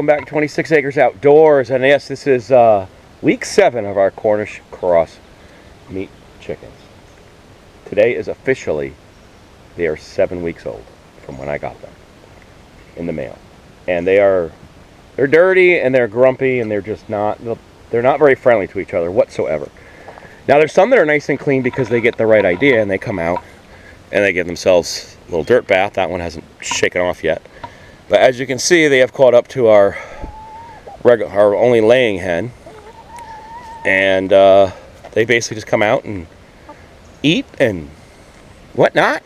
welcome back to 26 Acres Outdoors. And yes, this is week 7 of our Cornish Cross meat chickens. Today is officially, they are 7 weeks old from when I got them in the mail. And they're dirty and they're grumpy and they're not very friendly to each other whatsoever. Now there's some that are nice and clean because they get the right idea and they come out and they give themselves a little dirt bath. That one hasn't shaken off yet. But as you can see, they have caught up to our only laying hen. And they basically just come out and eat and whatnot.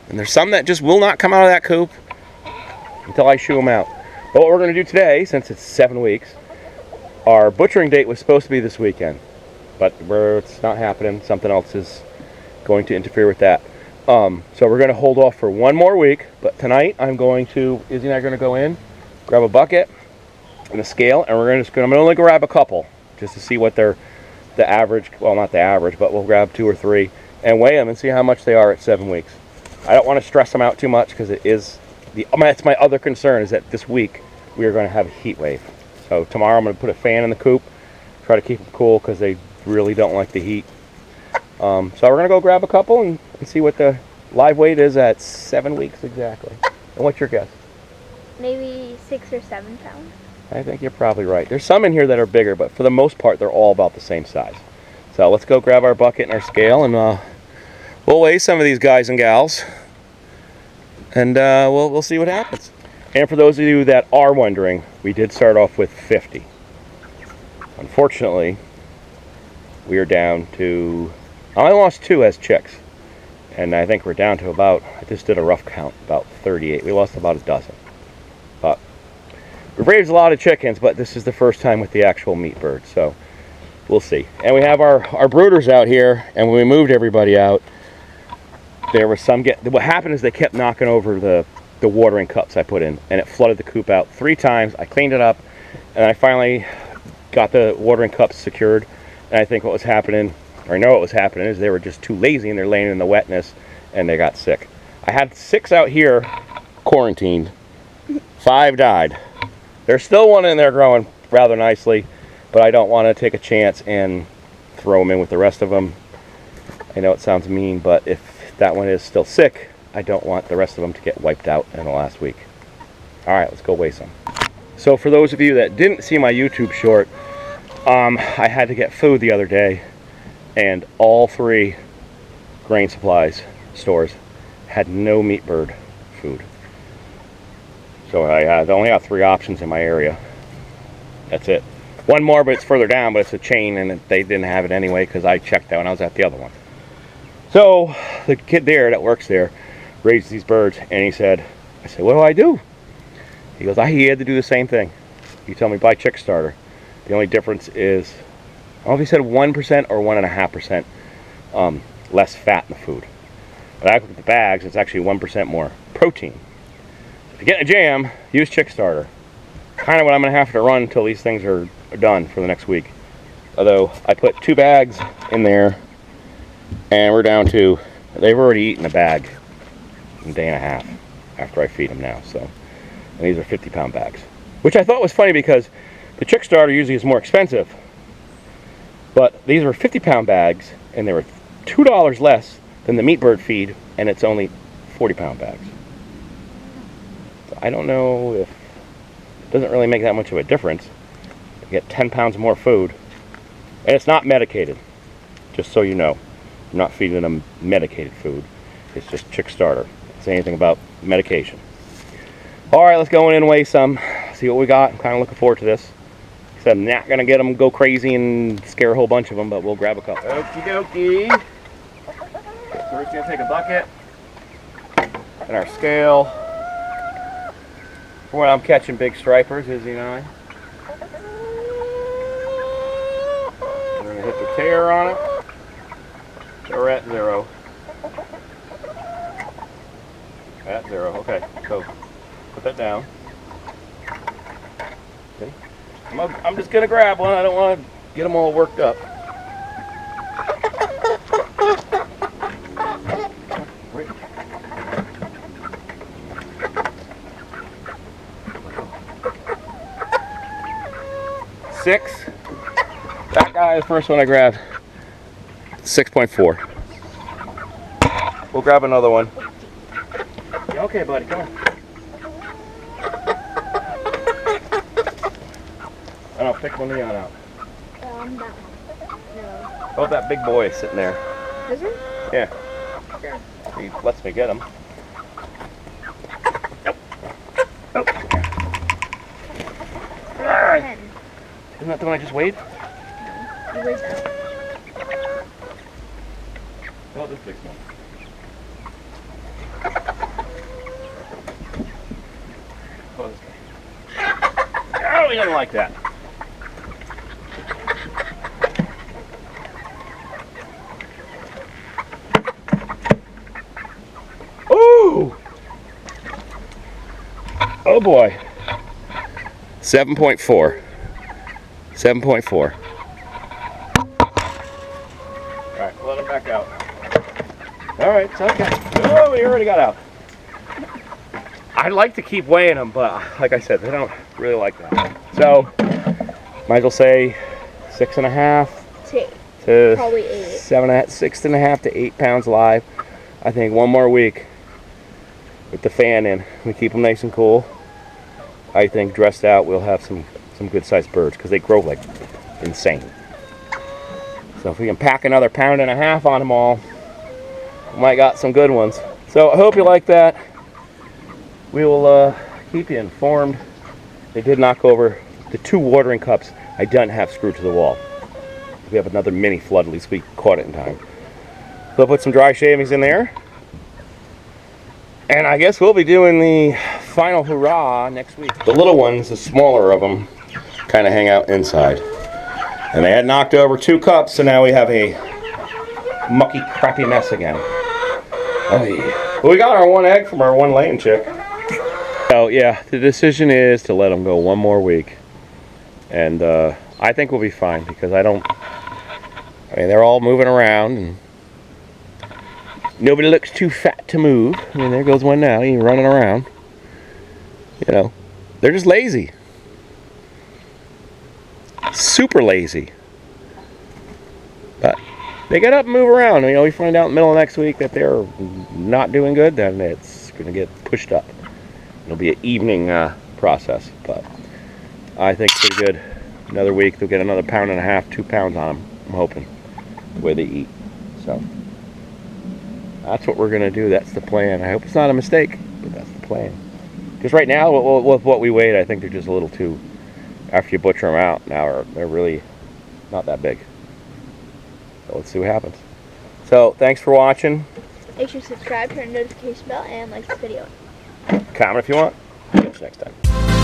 And there's some that just will not come out of that coop until I shoo them out. But what we're going to do today, since it's 7 weeks, our butchering date was supposed to be this weekend. But it's not happening. Something else is going to interfere with that. So we're going to hold off for 1 more week, but tonight Izzy and I are going to go in, grab a bucket and a scale, and I'm going to only grab a couple just to see what the average, well, not the average, but we'll grab 2 or 3 and weigh them and see how much they are at 7 weeks. I don't want to stress them out too much because that's my other concern, is that this week we are going to have a heat wave. So tomorrow I'm going to put a fan in the coop, try to keep them cool because they really don't like the heat. So we're going to go grab a couple and see what the live weight is at 7 weeks exactly. And what's your guess? Maybe 6 or 7 pounds. I think you're probably right. There's some in here that are bigger, but for the most part, they're all about the same size. So let's go grab our bucket and our scale, and we'll weigh some of these guys and gals, and we'll see what happens. And for those of you that are wondering, we did start off with 50. Unfortunately, we are down to, I only lost 2 as chicks. And I think we're down to about, I just did a rough count, about 38. We lost about a dozen. But we've raised a lot of chickens, but this is the first time with the actual meat bird, so we'll see. And we have our brooders out here, and when we moved everybody out, there was what happened is they kept knocking over the watering cups I put in, and it flooded the coop out 3 times. I cleaned it up, and I finally got the watering cups secured. And I think what was happening, or I know what was happening, is they were just too lazy and they're laying in the wetness and they got sick. I had 6 out here quarantined. 5 died. There's still 1 in there growing rather nicely, but I don't want to take a chance and throw them in with the rest of them. I know it sounds mean, but if that one is still sick, I don't want the rest of them to get wiped out in the last week. Alright, let's go weigh some. So for those of you that didn't see my YouTube short, I had to get food the other day, and all 3 grain supplies stores had no meat bird food. So I only have 3 options in my area. That's it. 1 more, but it's further down, but it's a chain, and they didn't have it anyway because I checked out when I was at the other one. So the kid there that works there raised these birds, and I said, what do I do? He goes, he had to do the same thing. You tell me buy chick starter. The only difference is, I don't know if he said 1% or 1.5% less fat in the food. But I looked at the bags, it's actually 1% more protein. So if you get in a jam, use chick starter. Kind of what I'm going to have to run until these things are done for the next week. Although I put 2 bags in there, and we're down to, they've already eaten a bag in a day and a half after I feed them now. So, and these are 50-pound bags, which I thought was funny because the chick starter usually is more expensive, but these were 50-pound bags, and they were $2 less than the meat bird feed, and it's only 40-pound bags. So I don't know if it doesn't really make that much of a difference. You get 10 pounds more food, and it's not medicated, just so you know. I'm not feeding them medicated food. It's just chick starter. Don't say anything about medication. All right, let's go in and weigh some, see what we got. I'm kind of looking forward to this. I'm not going to get them go crazy and scare a whole bunch of them, but we'll grab a couple. Okie dokie. So we're just going to take a bucket and our scale. For when I'm catching big stripers, Izzy and I. We're going to hit the tear on it. So we're at 0. At 0, okay. So put that down. Okay. I'm just going to grab one. I don't want to get them all worked up. 6. That guy, the first one I grabbed, 6.4. We'll grab another one. You okay, buddy? Come on. I don't know, pick one Leon out. That one. No. Oh, that big boy is sitting there. Is it? Yeah. Sure. He lets me get him. Nope. Nope. Alright. 10. Isn't that the one I just weighed? No. You weighed that. Oh, this big one. Oh, this guy. Oh, he doesn't like that. Ooh! Oh boy. 7.4. 7.4. Alright, let him back out. Alright, it's okay. Oh, he already got out. I'd like to keep weighing them, but like I said, they don't really like that. So, might as well say 6.5 to probably 8. 6.5 to 8 pounds live. I think one more week with the fan in. We keep them nice and cool. I think dressed out we'll have some good sized birds because they grow like insane. So if we can pack another 1.5 pounds on them all, we might got some good ones. So I hope you like that. We will keep you informed. They did knock over the 2 watering cups I didn't have screwed to the wall. We have another mini flood, at least we caught it in time. So I'll put some dry shavings in there. And I guess we'll be doing the final hurrah next week. The little ones, the smaller of them, kind of hang out inside. And they had knocked over 2 cups, so now we have a mucky, crappy mess again. Oh yeah. Well, we got our 1 egg from our 1 laying chick. So yeah, the decision is to let them go 1 more week. And I think we'll be fine because I mean, they're all moving around and nobody looks too fat to move. I mean, there goes one now, he's running around. You know, they're just lazy. Super lazy. But they get up and move around. You know, we find out in the middle of next week that they're not doing good, then it's going to get pushed up. It'll be an evening process, but I think pretty good. Another week, they'll get another 1.5 pounds, 2 pounds on them, I'm hoping, the way they eat. So that's what we're going to do. That's the plan. I hope it's not a mistake, but that's the plan. Because right now, with what we weighed, I think they're just a little too, after you butcher them out, now they're really not that big. So let's see what happens. So thanks for watching. Make sure to subscribe, turn the notification bell, and like this video. Comment if you want. See you next time.